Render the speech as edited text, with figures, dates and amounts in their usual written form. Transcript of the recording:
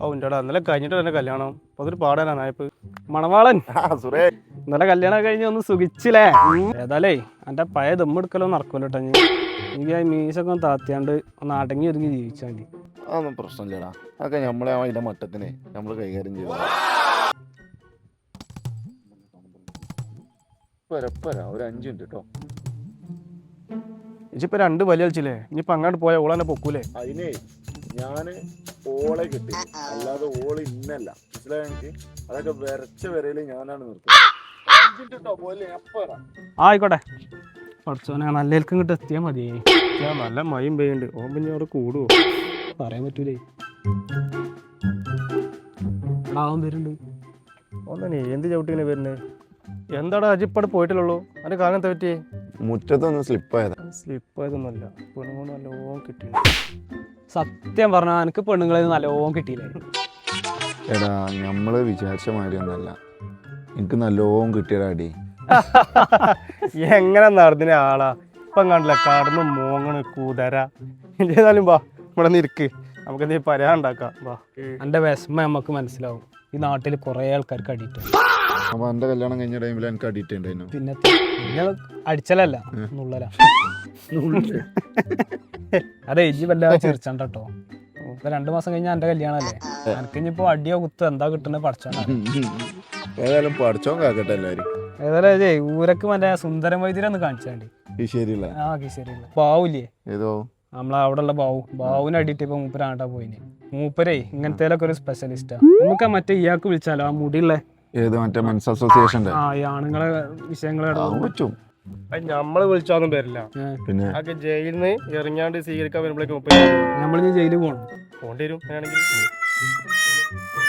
ഓ ഇന്റെടാ ഇന്നലെ കഴിഞ്ഞിട്ട് തന്നെ കല്യാണം അതൊരു പാടാനായപ്പോ മണവാളൻ ഇന്നലെ കല്യാണം കഴിഞ്ഞ് ഒന്ന് സുഖിച്ചില്ലേ ഏതായാലേ എന്റെ പഴയ ദമ്മെടുക്കലോ നടക്കൂല കേട്ടോ എനിക്ക് മീശൊക്കെ ഒന്ന് താത്തിയാണ്ട് ഒന്ന് അടങ്ങി ഒതുങ്ങി ജീവിച്ചാൽ മതി. അതൊന്നും പ്രശ്നമില്ലടാ, അതൊക്കെ നമ്മളെ അതിന്റെ മട്ടത്തിന് നമ്മൾ കൈകാര്യം ചെയ്തു. ഒരു 5 മിനിറ്റ് കേട്ടോ. ഇച്ചിപ്പോ 2 വലിയ കളിച്ചില്ലേ, ഇനിയിപ്പോ അങ്ങോട്ട് പോയാൽ ഓളെന്നെ പൊക്കൂലേ? അതിനെ ഞാന് ഓളെ കിട്ടി, അല്ലാതെ ഓള് ഇന്നല്ല, മനസ്സിലായ എനിക്ക്. അതൊക്കെ വരച്ച വരയില് ഞാനാണ് ആയിക്കോട്ടെ പഠിച്ചോനെ നല്ലേൽക്കും ഇങ്ങോട്ട് എത്തിയാൽ മതി. നല്ല മയം പെയ്യുന്നുണ്ട്, ഓൻ പിന്നെ അവിടെ കൂടുവോ പറയാൻ പറ്റൂലേ. ആവാൻ വരുന്നുണ്ട് ഓന്നെ എന്ത് ചവിട്ടിങ്ങനെ വരുന്നത്? എന്താടാ അജിപ്പടെ പോയിട്ടില്ലുള്ളൂ, അതിന്റെ കാരണത്തെ പറ്റി? മുറ്റത്തൊന്ന് സ്ലിപ്പായതൊന്നുമല്ല, പെണ്ണുങ്ങൾ നല്ലോണം കിട്ടി. സത്യം പറഞ്ഞാൽ എനിക്ക് പെണ്ണുങ്ങളെ നല്ലോണം കിട്ടിയില്ലേ? എടാ നമ്മള് വിചാരിച്ച മാതിരി ഒന്നല്ല, എനിക്ക് നല്ലോണം കിട്ടിയടാടി. എങ്ങനെ നടന്നിന ആളാ ഇപ്പം കണ്ടില്ല, കടന്ന് മോങ്ങണ് കൂതര. ഏതായാലും വാ ഇവിടെ നിന്ന് ഇരിക്ക്, നമുക്ക് എന്തെങ്കിലും പറയാണ്ടാക്കാം. വാ, എൻ്റെ വിഷമം നമുക്ക് മനസ്സിലാവും. ഈ നാട്ടിൽ കുറേ ആൾക്കാർക്ക് അടിയിട്ട്. അപ്പൊ എന്റെ കല്യാണം കഴിഞ്ഞ ടൈമിൽ എനിക്ക് അടിയിട്ടുണ്ടായിരുന്നു. പിന്നെ അടിച്ചലല്ല നുള്ളല. അതെ ഇജി വല്ലാതെ ചിരിച്ചണ്ട കേട്ടോ. ഇപ്പൊ 2 മാസം കഴിഞ്ഞാൽ എന്റെ കല്യാണല്ലേ, എനിക്ക് ഇനിയിപ്പോ അടിയോ കുത്തോ എന്താ കിട്ടുന്നത് പഠിച്ചാണ്. ഏതായാലും പഠിച്ചോ കാക്കട്ടെ എല്ലാരും. ഏതായാലും ഊരക്ക് മറ്റേ സുന്ദരം വൈദ്യരൊന്ന് കാണിച്ചാണ്ടി. ശരിയല്ല ആ ശരിയല്ല ബാവൂല്ലേ, ഏതോ നമ്മളെ അവിടെ ഉള്ള ബാവുവിനെ അടിയിട്ട് ഇപ്പൊ മൂപ്പരാണ്ടാ പോയിന്. മൂപ്പരേ ഇങ്ങനത്തേലൊക്കെ ഒരു സ്പെഷ്യലിസ്റ്റാ. നമുക്ക് മറ്റേ ഇയാൾക്ക് വിളിച്ചാലോ, ആ മുടിയുള്ള ഏത് മറ്റേ മെൻസ് അസോസിയേഷന്റെ ഈ ആണുങ്ങളെ വിഷയങ്ങളെ പറ്റും. നമ്മള് വിളിച്ചാന്നും വരില്ല. പിന്നെ ജയിലിൽ നിന്ന് ഇറങ്ങാണ്ട് സ്വീകരിക്കാൻ വരുമ്പോഴേക്കും നമ്മളിനി ജയിലിൽ പോകേണ്ടി വരും.